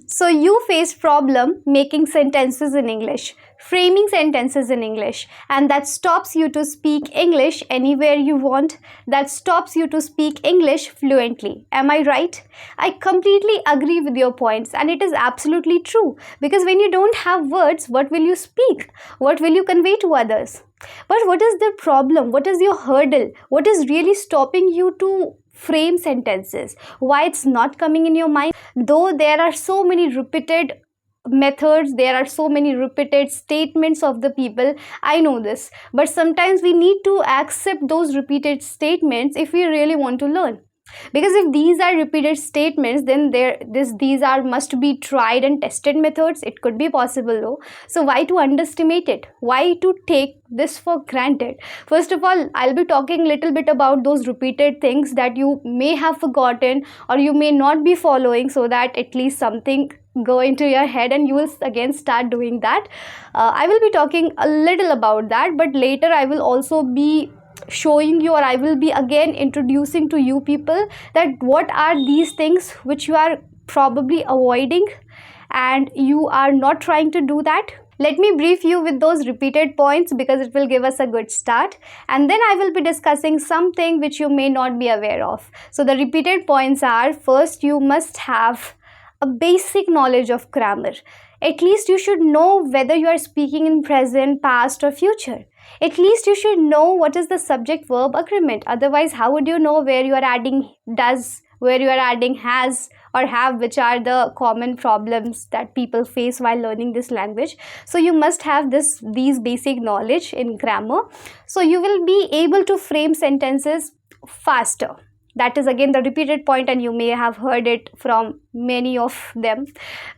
So you face problem making sentences in English, framing sentences in English, and that stops you to speak English anywhere you want. That stops you to speak English fluently. Am I right? I completely agree with your points, and it is absolutely true. Because when you don't have words, what will you speak? What will you convey to others? But what is the problem? What is your hurdle? What is really stopping you to frame sentences? Why it's not coming in your mind? Though there are so many repeated methods, there are so many repeated statements of the people, I know this, but sometimes we need to accept those repeated statements if we really want to learn. Because if these are repeated statements, then these are must be tried and tested methods. It could be possible though. So why to underestimate it? Why to take this for granted? First of all, I'll be talking little bit about those repeated things that you may have forgotten or you may not be following, so that at least something go into your head and you will again start doing that. I will be talking a little about that, but later I will also be showing you, or I will be again introducing to you people, that what are these things which you are probably avoiding and you are not trying to do that. Let me brief you with those repeated points because it will give us a good start, and then I will be discussing something which you may not be aware of. So the repeated points are: first, you must have a basic knowledge of grammar. At least you should know whether you are speaking in present, past, or future. At least you should know what is the subject verb agreement. Otherwise, how would you know where you are adding does, where you are adding has or have, which are the common problems that people face while learning this language? So you must have these basic knowledge in grammar. So you will be able to frame sentences faster. That is again the repeated point, and you may have heard it from many of them.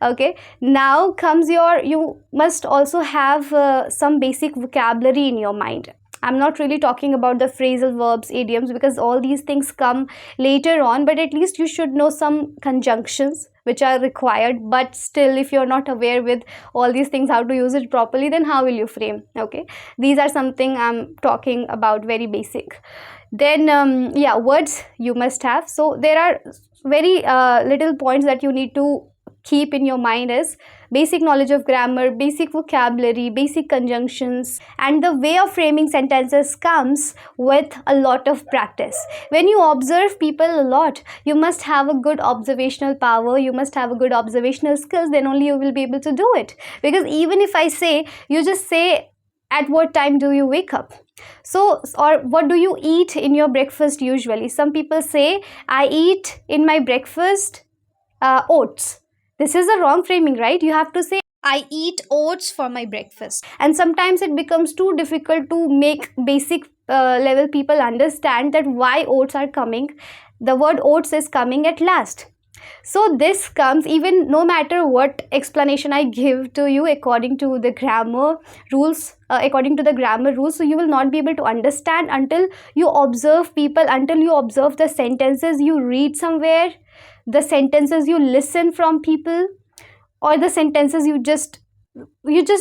Okay, now comes you must also have some basic vocabulary in your mind. I'm not really talking about the phrasal verbs, idioms, because all these things come later on, but at least you should know some conjunctions which are required. But still, if you're not aware with all these things, how to use it properly, then how will you frame? Okay, these are something I'm talking about, very basic. Then words you must have. So there are very little points that you need to keep in your mind is basic knowledge of grammar, basic vocabulary, basic conjunctions, and the way of framing sentences comes with a lot of practice. When you observe people a lot, you must have a good observational power, you must have a good observational skills, then only you will be able to do it. Because even if I say, you just say, at what time do you wake up? So, or what do you eat in your breakfast usually? Some people say, I eat in my breakfast oats. This is a wrong framing, right? You have to say, I eat oats for my breakfast. And sometimes it becomes too difficult to make basic level people understand that why oats are coming. The word oats is coming at last. So this comes, even no matter what explanation I give to you according to the grammar rules, so you will not be able to understand until you observe people, until you observe the sentences you read somewhere, the sentences you listen from people, or the sentences you just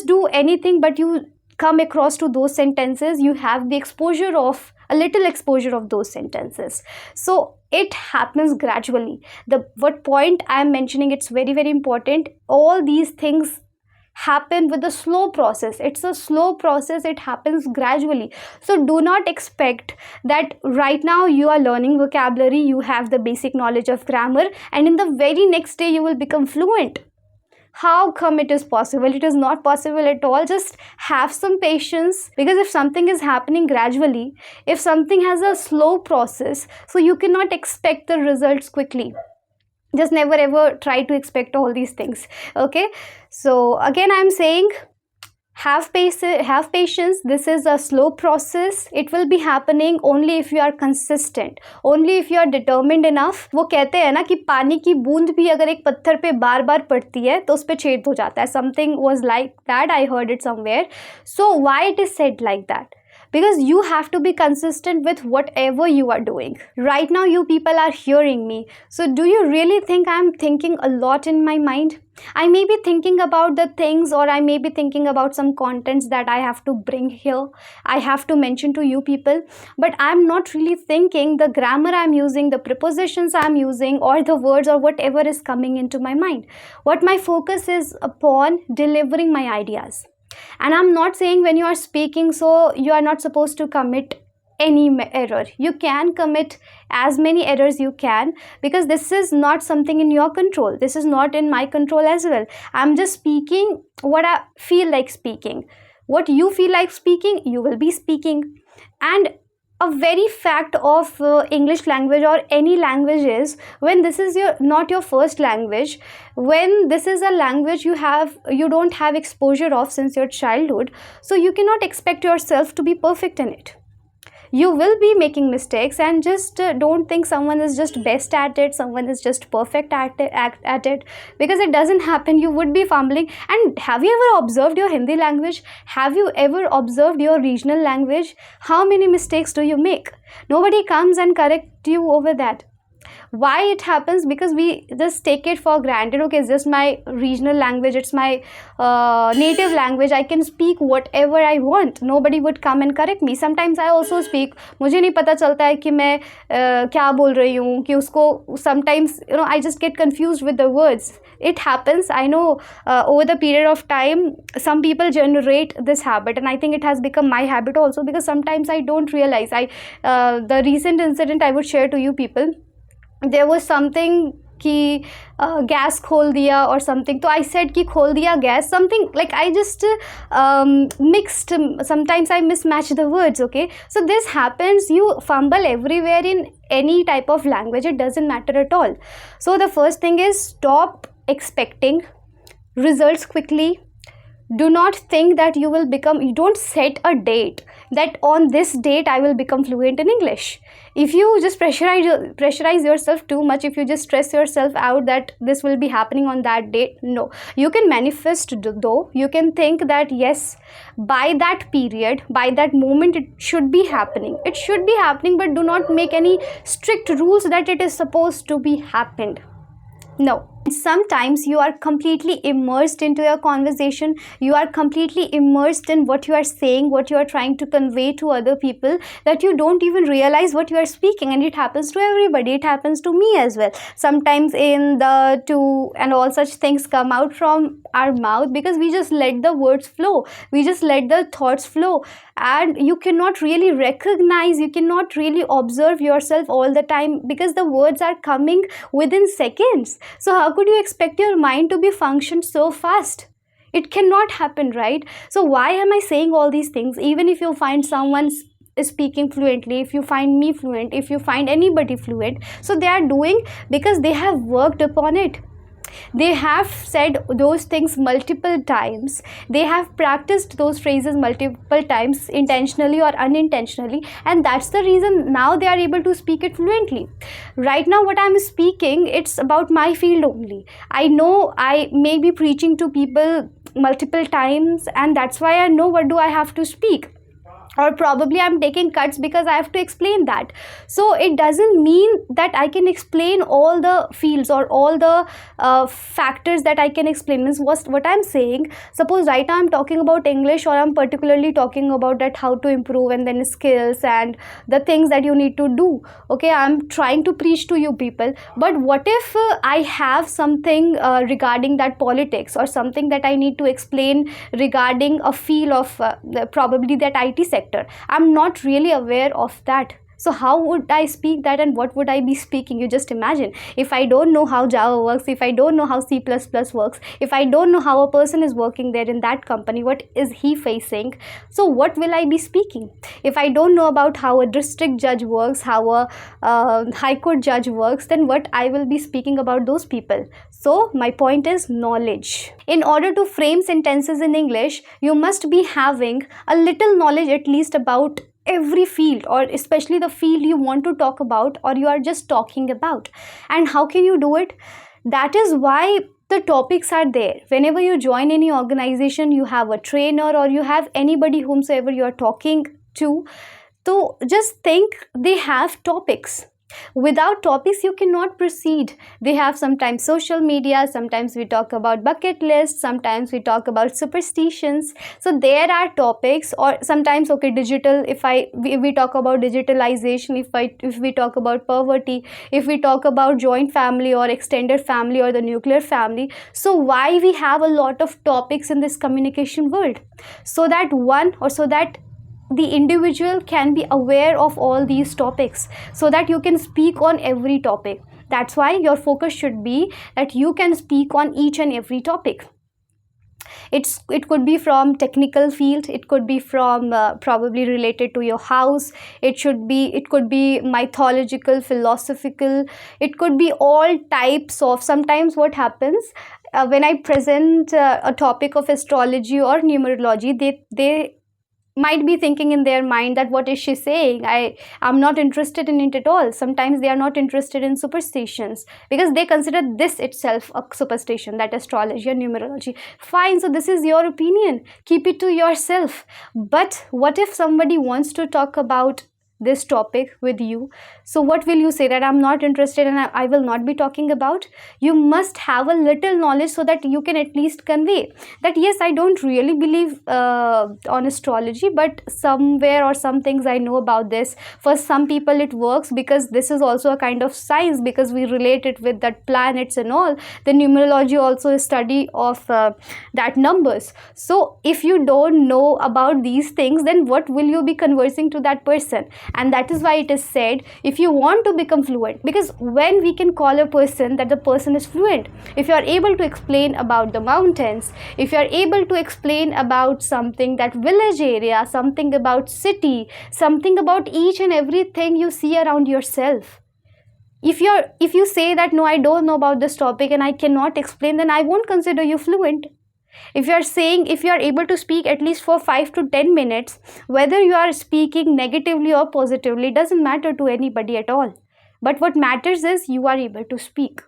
do anything, but you come across to those sentences, you have the exposure of a little exposure of those sentences. So it happens gradually. What point I am mentioning, it's very, very important. All these things happen with a slow process. It's a slow process. It happens gradually. So do not expect that right now you are learning vocabulary, you have the basic knowledge of grammar, and in the very next day you will become fluent. How come it is possible? It is not possible at all. Just have some patience, because if something is happening gradually, if something has a slow process, so you cannot expect the results quickly. Just never ever try to expect all these things. Okay, so again I'm saying, have patience. This is a slow process. It will be happening only if you are consistent, only if you are determined enough. वो कहते हैं ना कि पानी की बूंद भी अगर एक पत्थर पे बार बार पड़ती है तो उस पे छेद हो जाता है. Something was like that. I heard it somewhere. So why it is said like that? because you have to be consistent with whatever you are doing. Right now, you people are hearing me. So, do you really think I'm thinking a lot in my mind? I may be thinking about the things, or I may be thinking about some contents that I have to bring here, I have to mention to you people, but I'm not really thinking the grammar I'm using, the prepositions I'm using, or the words, or whatever is coming into my mind. What my focus is upon delivering my ideas. And I'm not saying when you are speaking, so you are not supposed to commit any error. You can commit as many errors you can, because this is not something in your control. This is not in my control as well. I'm just speaking what I feel like speaking. What you feel like speaking, you will be speaking. And a very fact of English language or any language is, when this is not your first language, when this is a language you don't have exposure of since your childhood, so you cannot expect yourself to be perfect in it. You will be making mistakes, and just don't think someone is just best at it, someone is just perfect at it, because it doesn't happen. You would be fumbling. And have you ever observed your Hindi language? Have you ever observed your regional language? How many mistakes do you make? Nobody comes and correct you over that. Why it happens? Because we just take it for granted. Okay, it's just my regional language, it's my native language, I can speak whatever I want, nobody would come and correct me. Sometimes I also speak, मुझे नहीं पता चलता है कि मैं क्या बोल रही हूँ, कि उसको sometimes I just get confused with the words. It happens. I know over the period of time some people generate this habit, and I think it has become my habit also, because sometimes I don't realize. The recent incident I would share to you people, there was something कि gas खोल दिया or something, तो I said कि खोल दिया gas, something like I just mixed, sometimes I mismatch the words. Okay, so this happens. You fumble everywhere in any type of language, it doesn't matter at all. So the first thing is, stop expecting results quickly. Do not think that you don't set a date that on this date I will become fluent in English. If you just pressurize yourself too much, if you just stress yourself out that this will be happening on that date, no. You can manifest though. You can think that yes, by that period, by that moment, it should be happening. It should be happening, but do not make any strict rules that it is supposed to be happened. No. Sometimes you are completely immersed into your conversation. You are completely immersed in what you are saying, what you are trying to convey to other people, that you don't even realize what you are speaking. And it happens to everybody. It happens to me as well. Sometimes and all such things come out from our mouth because we just let the words flow. We just let the thoughts flow. And you cannot really recognize, you cannot really observe yourself all the time, because the words are coming within seconds. So how could you expect your mind to be functioned so fast? It cannot happen, right? So why am I saying all these things? Even if you find someone speaking fluently, if you find me fluent, if you find anybody fluent, so they are doing because they have worked upon it. They have said those things multiple times. They have practiced those phrases multiple times, intentionally or unintentionally, and that's the reason now they are able to speak it fluently. Right now, what I'm speaking, it's about my field only. I know I may be preaching to people multiple times, and that's why I know what do I have to speak. Or probably I'm taking cuts because I have to explain that. So it doesn't mean that I can explain all the fields or all the factors that I can explain. Means what I'm saying, suppose right now I'm talking about English, or I'm particularly talking about that how to improve and then skills and the things that you need to do. Okay, I'm trying to preach to you people. But what if I have something regarding that politics, or something that I need to explain regarding a field of probably that IT sector? I'm not really aware of that. So how would I speak that, and what would I be speaking? You just imagine. If I don't know how Java works, if I don't know how C++ works, if I don't know how a person is working there in that company, what is he facing? So what will I be speaking? If I don't know about how a district judge works, how a high court judge works, then what I will be speaking about those people? So my point is knowledge. In order to frame sentences in English, you must be having a little knowledge at least about every field, or especially the field you want to talk about, or you are just talking about. And how can you do it? That is why the topics are there. Whenever you join any organization, you have a trainer, or you have anybody whomsoever you are talking too. So just think, they have topics. Without topics, you cannot proceed. They have sometimes social media, sometimes we talk about bucket lists, sometimes we talk about superstitions. So there are topics, or sometimes, okay, digital, if we talk about digitalization, if we talk about poverty, if we talk about joint family or extended family or the nuclear family. So why we have a lot of topics in this communication world? So that the individual can be aware of all these topics, so that you can speak on every topic. That's why your focus should be that you can speak on each and every topic. It could be from technical field, it could be from probably related to your house, it could be mythological, philosophical, it could be all types of. Sometimes what happens, when I present a topic of astrology or numerology, they might be thinking in their mind that what is she saying, I'm not interested in it at all. Sometimes they are not interested in superstitions because they consider this itself a superstition, that astrology or numerology. Fine, so this is your opinion, keep it to yourself. But what if somebody wants to talk about this topic with you? So what will you say? That I'm not interested and I will not be talking about? You must have a little knowledge so that you can at least convey that yes, I don't really believe on astrology, but somewhere or some things I know about this. For some people it works because this is also a kind of science, because we relate it with that planets and all. The numerology also is study of that numbers. So if you don't know about these things, then what will you be conversing to that person? And that is why it is said, if you want to become fluent, because when we can call a person that the person is fluent, if you are able to explain about the mountains, if you are able to explain about something, that village area, something about city, something about each and everything you see around yourself, if you say that no, I don't know about this topic and I cannot explain, then I won't consider you fluent. If you are saying, if you are able to speak at least for 5 to 10 minutes, whether you are speaking negatively or positively doesn't matter to anybody at all. But what matters is you are able to speak.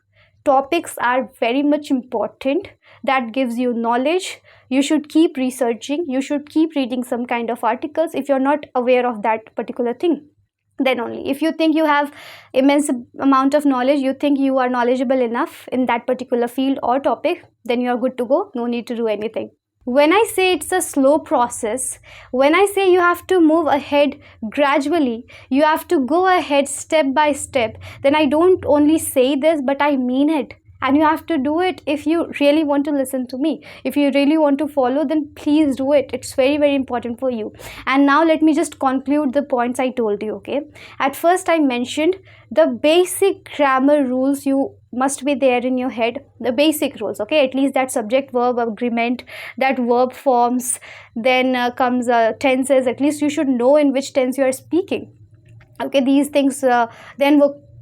Topics are very much important. That gives you knowledge. You should keep researching, you should keep reading some kind of articles if you're not aware of that particular thing. Then only, if you think you have immense amount of knowledge, you think you are knowledgeable enough in that particular field or topic, then you are good to go. No need to do anything. When I say it's a slow process, when I say you have to move ahead gradually, you have to go ahead step by step, then I don't only say this, but I mean it. And you have to do it if you really want to listen to me. If you really want to follow, then please do it. It's very, very important for you. And now let me just conclude the points I told you, okay? At first I mentioned the basic grammar rules you must be there in your head, the basic rules, okay? At least that subject verb agreement, that verb forms, then comes tenses. At least you should know in which tense you are speaking, okay? These things, then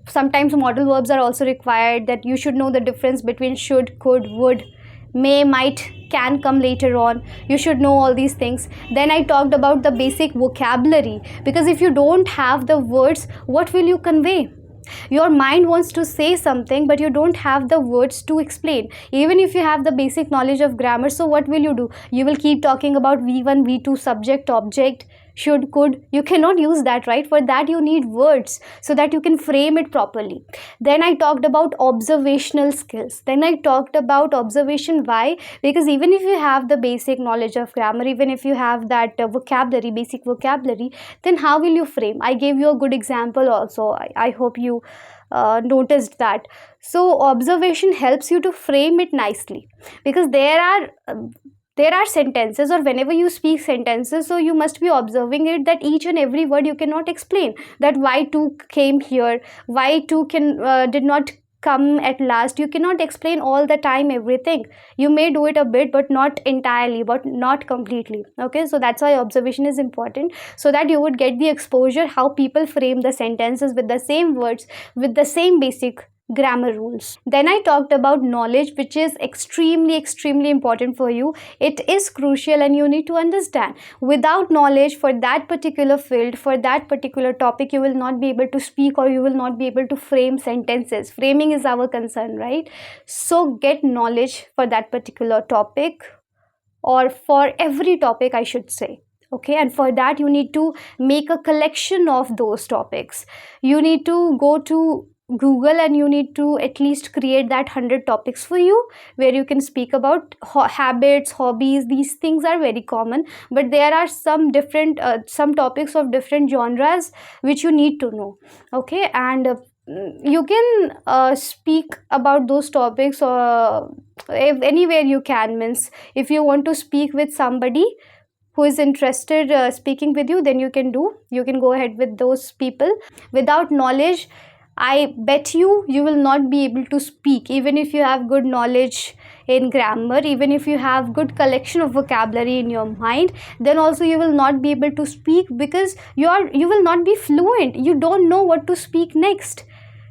sometimes modal verbs are also required, that you should know the difference between should, could, would, may, might, can come later on. You should know all these things. Then I talked about the basic vocabulary, because if you don't have the words, what will you convey? Your mind wants to say something, but you don't have the words to explain. Even if you have the basic knowledge of grammar, so what will you do? You will keep talking about V1, V2, subject, object, should, could. You cannot use that, right? For that you need words so that you can frame it properly. Then I talked about observational skills. Then I talked about observation. Why? Because even if you have the basic knowledge of grammar, even if you have that vocabulary, basic vocabulary, then how will you frame? I gave you a good example also. I hope you noticed that. So observation helps you to frame it nicely, because there are sentences, or whenever you speak sentences, so you must be observing it, that each and every word you cannot explain, that why two came here, why two did not come at last. You cannot explain all the time everything. You may do it a bit, but not entirely, but not completely, okay? So that's why observation is important, so that you would get the exposure how people frame the sentences with the same words, with the same basic grammar rules. Then I talked about knowledge, which is extremely important for you. It is crucial and you need to understand. Without knowledge for that particular field, for that particular topic, you will not be able to speak, or you will not be able to frame sentences. Framing is our concern, right? So get knowledge for that particular topic, or for every topic I should say, Okay, and for that you need to make a collection of those topics. You need to go to Google and you need to at least create that 100 topics for you, where you can speak about habits, hobbies. These things are very common, but there are some different some topics of different genres which you need to know. Okay, and you can speak about those topics if anywhere you can. Means if you want to speak with somebody who is interested speaking with you, then you can go ahead with those people. Without knowledge, I bet you will not be able to speak. Even if you have good knowledge in grammar, even if you have good collection of vocabulary in your mind, then also you will not be able to speak, because you will not be fluent. You don't know what to speak next.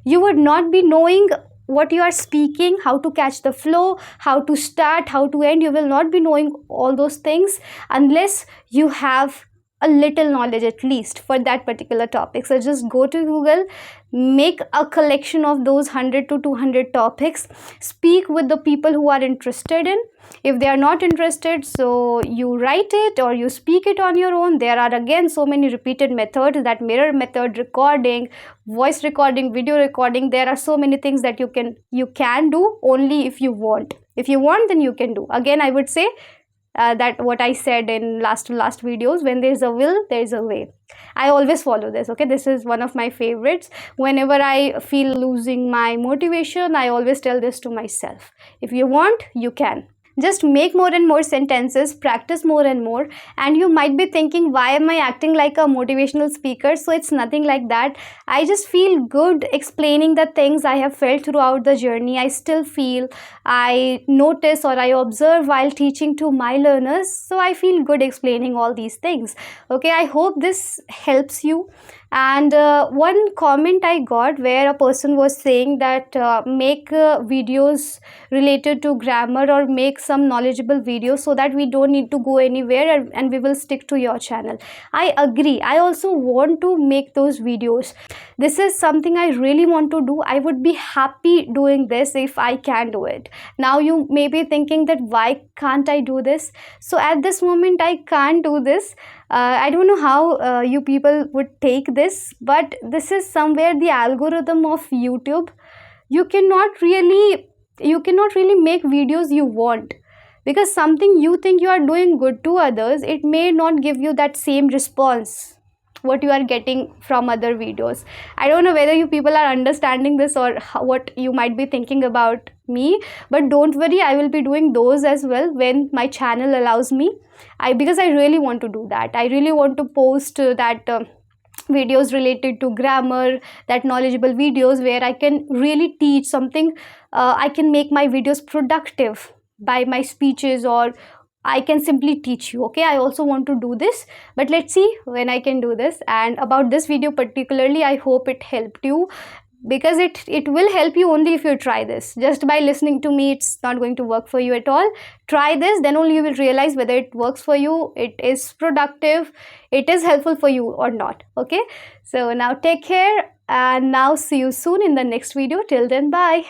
You would not be knowing what you are speaking, how to catch the flow, how to start, how to end. You will not be knowing all those things unless you have a little knowledge at least for that particular topic. So just go to Google, make a collection of those 100 to 200 topics, speak with the people who are interested in. If they are not interested, so you write it or you speak it on your own. There are again so many repeated methods, that mirror method, recording, voice recording, video recording. There are so many things that you can do, only if you want. If you want, then you can do. Again, I would say that what I said in last videos, when there is a will, there is a way. I always follow this. Okay, this is one of my favorites. Whenever I feel losing my motivation, I always tell this to myself: if you want, you can. Just make more and more sentences, practice more and more. And you might be thinking, why am I acting like a motivational speaker? So it's nothing like that. I just feel good explaining the things I have felt throughout the journey. I still feel, I notice or I observe while teaching to my learners. So I feel good explaining all these things. Okay, I hope this helps you. And one comment I got where a person was saying that make videos related to grammar, or make some knowledgeable videos, so that we don't need to go anywhere and we will stick to your channel. I agree. I also want to make those videos. This is something I really want to do. I would be happy doing this if I can do it. Now you may be thinking that why can't I do this? So at this moment I can't do this. I don't know how you people would take this, but this is somewhere the algorithm of YouTube. You cannot really make videos you want, because something you think you are doing good to others, it may not give you that same response what you are getting from other videos. I don't know whether you people are understanding this, or what you might be thinking about me, but don't worry, I will be doing those as well when my channel allows me. Because I really want to do that. I really want to post that videos related to grammar, that knowledgeable videos where I can really teach something. I can make my videos productive by my speeches, or I can simply teach you. Okay, I also want to do this, but let's see when I can do this. And about this video particularly, I hope it helped you, because it will help you only if you try this. Just by listening to me, it's not going to work for you at all. Try this, then only you will realize whether it works for you, it is productive, it is helpful for you or not. Okay, so now take care, and now see you soon in the next video. Till then, bye.